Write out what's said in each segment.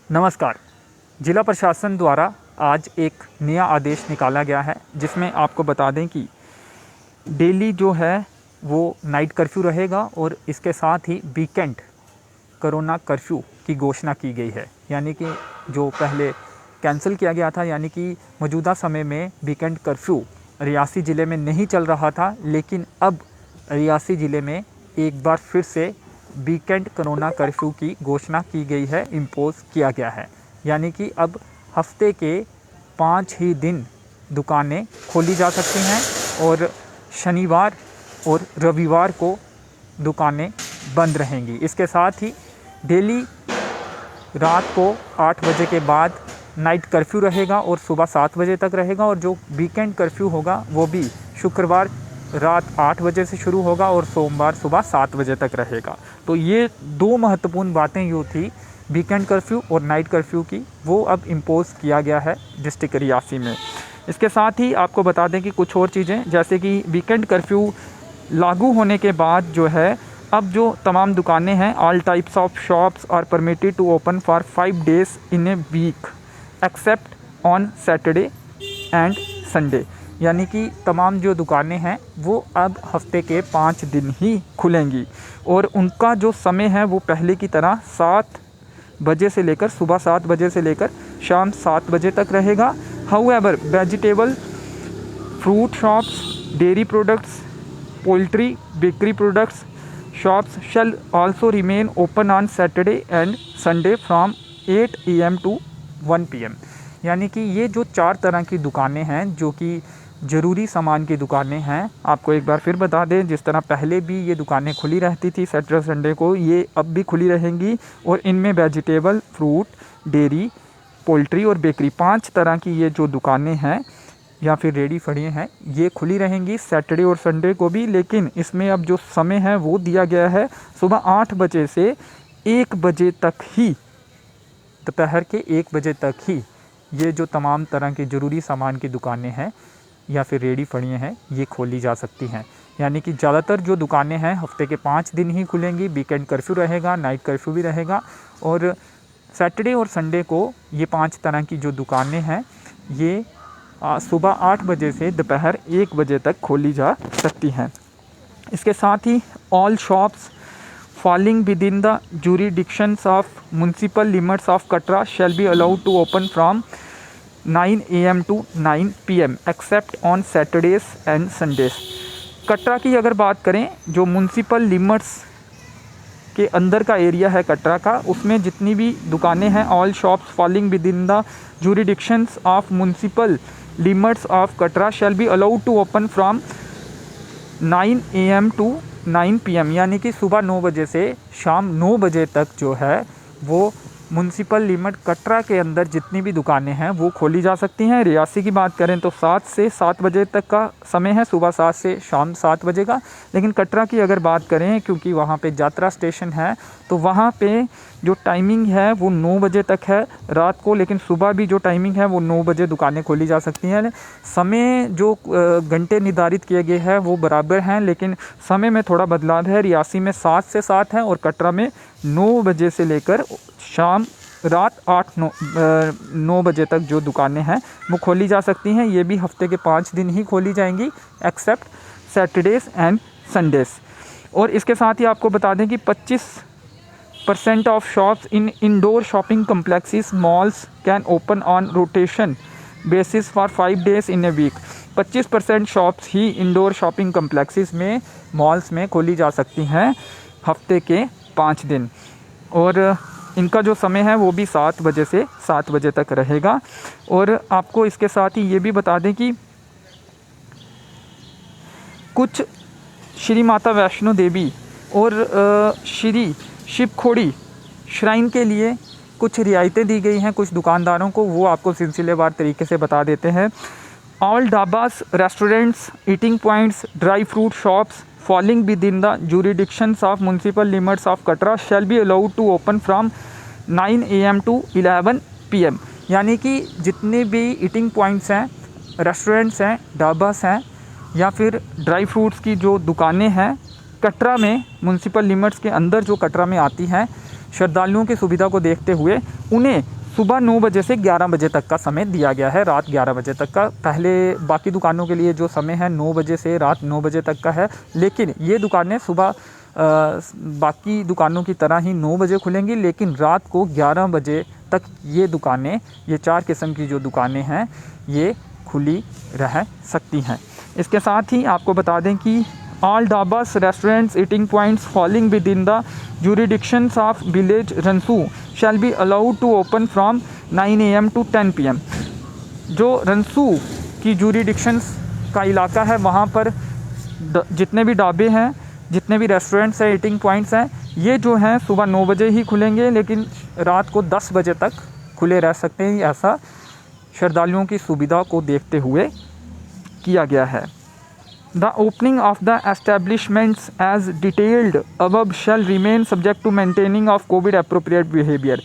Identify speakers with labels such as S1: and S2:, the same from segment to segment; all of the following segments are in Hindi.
S1: नमस्कार। जिला प्रशासन द्वारा आज एक नया आदेश निकाला गया है जिसमें आपको बता दें कि डेली जो है वो नाइट कर्फ्यू रहेगा और इसके साथ ही वीकेंड कोरोना कर्फ्यू की घोषणा की गई है। यानी कि जो पहले कैंसिल किया गया था, यानी कि मौजूदा समय में वीकेंड कर्फ्यू रियासी ज़िले में नहीं चल रहा था, लेकिन अब रियासी ज़िले में एक बार फिर से वीकेंड कोरोना कर्फ्यू की घोषणा की गई है, इम्पोज़ किया गया है। यानी कि अब हफ्ते के 5 ही दिन दुकानें खोली जा सकती हैं और शनिवार और रविवार को दुकानें बंद रहेंगी। इसके साथ ही डेली रात को 8 बजे के बाद नाइट कर्फ्यू रहेगा और सुबह 7 बजे तक रहेगा, और जो वीकेंड कर्फ्यू होगा वो भी शुक्रवार रात 8 बजे से शुरू होगा और सोमवार सुबह 7 बजे तक रहेगा। तो ये दो महत्वपूर्ण बातें जो थी वीकेंड कर्फ्यू और नाइट कर्फ्यू की, वो अब इम्पोज़ किया गया है डिस्ट्रिक्ट रियासी में। इसके साथ ही आपको बता दें कि कुछ और चीज़ें, जैसे कि वीकेंड कर्फ्यू लागू होने के बाद जो है अब जो तमाम दुकानें हैं, all types of shops are permitted to open for 5 days in a week except on Saturday and Sunday. यानी कि तमाम जो दुकानें हैं वो अब हफ्ते के 5 दिन ही खुलेंगी और उनका जो समय है वो पहले की तरह 7 बजे से लेकर सुबह 7 बजे से लेकर शाम 7 बजे तक रहेगा। However vegetable, fruit shops, dairy products, poultry, bakery products shops shall also remain open on Saturday and Sunday from 8 AM to 1 PM। यानी कि ये जो 4 तरह की दुकानें हैं जो कि ज़रूरी सामान की दुकानें हैं, आपको एक बार फिर बता दें, जिस तरह पहले भी ये दुकानें खुली रहती थी सैटरडे संडे को, ये अब भी खुली रहेंगी और इनमें वेजिटेबल, फ्रूट, डेयरी, पोल्ट्री और बेकरी 5 तरह की ये जो दुकानें हैं या फिर रेडी फड़ियाँ हैं, ये खुली रहेंगी सैटरडे और संडे को भी। लेकिन इसमें अब जो समय है वो दिया गया है सुबह 8 बजे से 1 बजे तक ही, दोपहर के 1 बजे तक ही ये जो तमाम तरह की ज़रूरी सामान की दुकानें हैं या फिर रेडी फड़ियाँ हैं, ये खोली जा सकती हैं। यानी कि ज़्यादातर जो दुकानें हैं हफ्ते के 5 दिन ही खुलेंगी। वीकेंड कर्फ्यू रहेगा, नाइट कर्फ्यू भी रहेगा, और सैटरडे और संडे को ये 5 तरह की जो दुकानें हैं ये सुबह 8 बजे से दोपहर 1 बजे तक खोली जा सकती हैं। इसके साथ ही all shops falling within the jurisdictions of municipal limits of Katra shall be allowed to open from 9 AM to 9 PM except on Saturdays and Sundays। Katra की अगर बात करें, जो म्यूनसिपल लिमिट्स के अंदर का एरिया है कटरा का, उसमें जितनी भी दुकानें हैं, all shops falling within the jurisdictions of municipal limits of Katra shall be allowed to open from 9 AM to 9 PM। यानी कि सुबह 9 बजे से शाम 9 बजे तक जो है वो म्यूनसिपल लिमिट कटरा के अंदर जितनी भी दुकानें हैं वो खोली जा सकती हैं। रियासी की बात करें तो 7 से 7 बजे तक का समय है, सुबह 7 से शाम 7 बजे का। लेकिन कटरा की अगर बात करें, क्योंकि वहाँ पे यात्रा स्टेशन है, तो वहाँ पे जो टाइमिंग है वो 9 बजे तक है रात को, लेकिन सुबह भी जो टाइमिंग है वो 9 बजे दुकानें खोली जा सकती हैं। समय जो घंटे निर्धारित किए गए हैं वो बराबर हैं, लेकिन समय में थोड़ा बदलाव है। रियासी में 7 से 7 है और कटरा में 9 बजे से लेकर शाम रात 9 बजे तक जो दुकानें हैं वो खोली जा सकती हैं। ये भी हफ्ते के 5 दिन ही खोली जाएंगी एक्सेप्ट सैटरडेज़ एंड संडेज़। और इसके साथ ही आपको बता दें कि 25% of shops in indoor shopping complexes malls can open on rotation basis for 5 days in a week. 25% shops ही इंडोर शॉपिंग कम्प्लेक्सेस में, मॉल्स में खोली जा सकती हैं हफ्ते के 5 दिन, और इनका जो समय है वो भी 7 बजे से 7 बजे तक रहेगा। और आपको इसके साथ ही ये भी बता दें कि कुछ श्री माता वैष्णो देवी और श्री शिवखोड़ी श्राइन के लिए कुछ रियायतें दी गई हैं कुछ दुकानदारों को, वो आपको सिलसिलेवार तरीके से बता देते हैं। All dhabas, restaurants, eating points, dry fruit shops falling within the jurisdictions of municipal limits of Katra shall be allowed to open from 9 AM to 11 PM। यानी कि जितने भी ईटिंग पॉइंट्स हैं, रेस्टोरेंट्स हैं, ढाबास हैं या फिर ड्राई फ्रूट्स की जो दुकानें हैं कटरा में, म्यूनसिपल लिमिट्स के अंदर जो कटरा में आती हैं, श्रद्धालुओं की सुविधा को देखते हुए उन्हें सुबह 9 बजे से 11 बजे तक का समय दिया गया है, रात 11 बजे तक का। पहले बाकी दुकानों के लिए जो समय है 9 बजे से रात 9 बजे तक का है, लेकिन ये दुकानें सुबह बाकी दुकानों की तरह ही 9 बजे खुलेंगी, लेकिन रात को 11 बजे तक ये दुकानें, ये 4 किस्म की जो दुकानें हैं ये खुली रह सकती हैं। इसके साथ ही आपको बता दें कि all dhabas, restaurants, eating points falling within the jurisdictions of village Ransoo shall be allowed to open from 9 AM to 10 PM। जो रनसू की jurisdictions का इलाका है वहाँ पर जितने भी ढाबे हैं, जितने भी रेस्टोरेंट्स हैं, ईटिंग पॉइंट्स हैं, ये जो हैं सुबह 9 बजे ही खुलेंगे, लेकिन रात को 10 बजे तक खुले रह सकते हैं। ऐसा श्रद्धालुओं की सुविधा को देखते हुए किया गया है। The opening of the establishments as detailed above shall remain subject to maintaining of COVID appropriate behavior।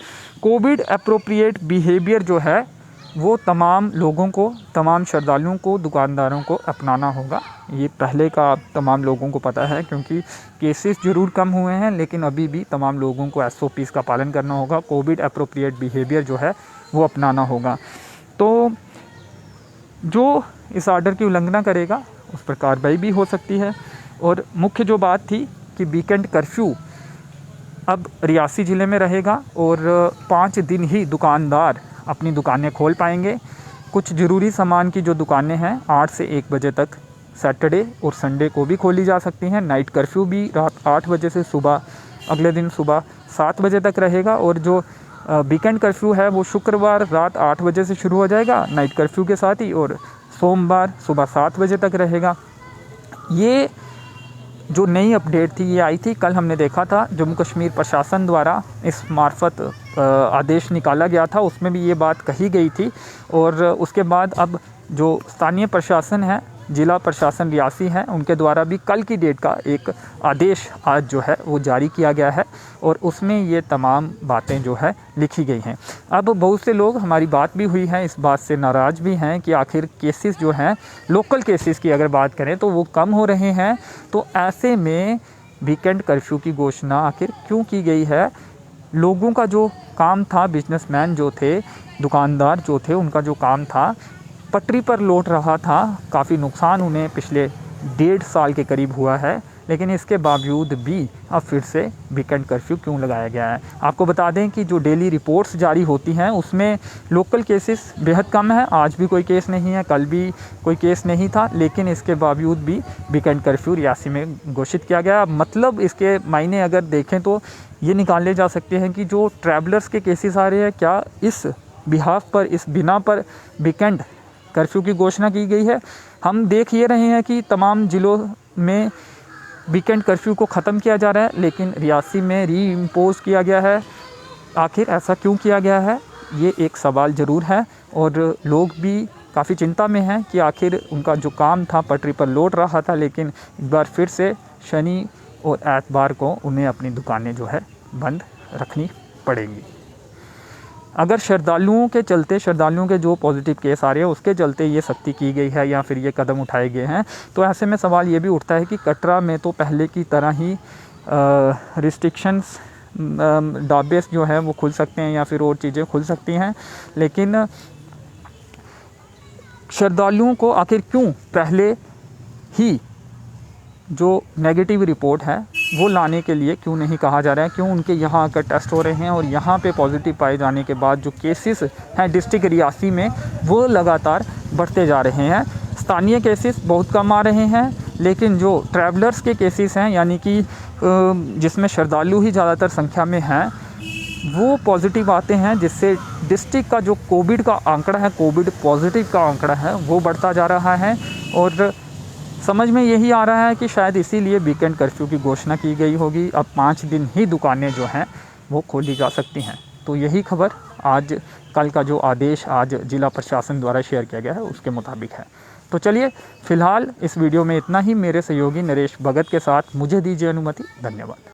S1: COVID appropriate behavior जो है वो तमाम लोगों को, तमाम श्रद्धालुओं को, दुकानदारों को अपनाना होगा। ये पहले का तमाम लोगों को पता है, क्योंकि केसेस ज़रूर कम हुए हैं, लेकिन अभी भी तमाम लोगों को SOPs का पालन करना होगा। कोविड अप्रोप्रिएट बिहेवियर जो है वो अपनाना होगा। तो जो इस आर्डर की उल्लंघना करेगा उस पर कार्रवाई भी हो सकती है। और मुख्य जो बात थी कि वीकेंड कर्फ्यू अब रियासी ज़िले में रहेगा और 5 दिन ही दुकानदार अपनी दुकानें खोल पाएंगे। कुछ ज़रूरी सामान की जो दुकानें हैं 8 से 1 बजे तक सैटरडे और संडे को भी खोली जा सकती हैं। नाइट कर्फ्यू भी रात 8 बजे से सुबह अगले दिन सुबह 7 बजे तक रहेगा। और जो वीकेंड कर्फ्यू है वो शुक्रवार रात 8 बजे से शुरू हो जाएगा नाइट कर्फ्यू के साथ ही, और सोमवार सुबह 7 बजे तक रहेगा। ये जो नई अपडेट थी ये आई थी, कल हमने देखा था जम्मू कश्मीर प्रशासन द्वारा इस मार्फत आदेश निकाला गया था, उसमें भी ये बात कही गई थी। और उसके बाद अब जो स्थानीय प्रशासन है, ज़िला प्रशासन रियासी है, उनके द्वारा भी कल की डेट का एक आदेश आज जो है वो जारी किया गया है और उसमें ये तमाम बातें जो है लिखी गई हैं। अब बहुत से लोग, हमारी बात भी हुई है, इस बात से नाराज़ भी हैं कि आखिर केसेस जो हैं, लोकल केसेस की अगर बात करें तो वो कम हो रहे हैं, तो ऐसे में वीकेंड कर्फ्यू की घोषणा आखिर क्यों की गई है। लोगों का जो काम था, बिजनेसमैन जो थे, दुकानदार जो थे, उनका जो काम था पटरी पर लौट रहा था। काफ़ी नुकसान उन्हें पिछले 1.5 साल के करीब हुआ है, लेकिन इसके बावजूद भी अब फिर से वीकेंड कर्फ्यू क्यों लगाया गया है। आपको बता दें कि जो डेली रिपोर्ट्स जारी होती हैं उसमें लोकल केसेस बेहद कम है। आज भी कोई केस नहीं है, कल भी कोई केस नहीं था, लेकिन इसके बावजूद भी वीकेंड कर्फ्यू रियासी में घोषित किया गया। मतलब इसके मायने अगर देखें तो ये निकाले जा सकते हैं कि जो ट्रैवलर्स के केसेस आ रहे हैं, क्या इस बिहाफ पर, इस बिना पर वीकेंड कर्फ्यू की घोषणा की गई है। हम देख ये रहे हैं कि तमाम ज़िलों में वीकेंड कर्फ्यू को ख़त्म किया जा रहा है, लेकिन रियासी में री इम्पोज किया गया है। आखिर ऐसा क्यों किया गया है, ये एक सवाल ज़रूर है और लोग भी काफ़ी चिंता में हैं कि आखिर उनका जो काम था पटरी पर लौट रहा था, लेकिन एक बार फिर से शनि और एतवार को उन्हें अपनी दुकानें जो है बंद रखनी पड़ेंगी। अगर श्रद्धालुओं के चलते, श्रद्धालुओं के जो पॉजिटिव केस आ रहे हैं उसके चलते ये सख्ती की गई है या फिर ये कदम उठाए गए हैं, तो ऐसे में सवाल ये भी उठता है कि कटरा में तो पहले की तरह ही रिस्ट्रिक्शंस, ढाबे जो है वो खुल सकते हैं या फिर और चीज़ें खुल सकती हैं, लेकिन श्रद्धालुओं को आखिर क्यों पहले ही जो नेगेटिव रिपोर्ट है वो लाने के लिए क्यों नहीं कहा जा रहा है, क्यों उनके यहाँ आकर टेस्ट हो रहे हैं और यहाँ पे पॉजिटिव पाए जाने के बाद जो केसेस हैं डिस्ट्रिक्ट रियासी में वो लगातार बढ़ते जा रहे हैं। स्थानीय केसेस बहुत कम आ रहे हैं, लेकिन जो ट्रैवलर्स के केसेस हैं, यानी कि जिसमें श्रद्धालु ही ज़्यादातर संख्या में हैं, वो पॉजिटिव आते हैं, जिससे डिस्ट्रिक्ट का जो कोविड का आंकड़ा है, कोविड पॉजिटिव का आंकड़ा है वो बढ़ता जा रहा है। और समझ में यही आ रहा है कि शायद इसीलिए वीकेंड कर्फ्यू की घोषणा की गई होगी। अब 5 दिन ही दुकानें जो हैं वो खोली जा सकती हैं। तो यही खबर आज कल का जो आदेश आज जिला प्रशासन द्वारा शेयर किया गया है उसके मुताबिक है। तो चलिए फ़िलहाल इस वीडियो में इतना ही। मेरे सहयोगी नरेश भगत के साथ मुझे दीजिए अनुमति। धन्यवाद।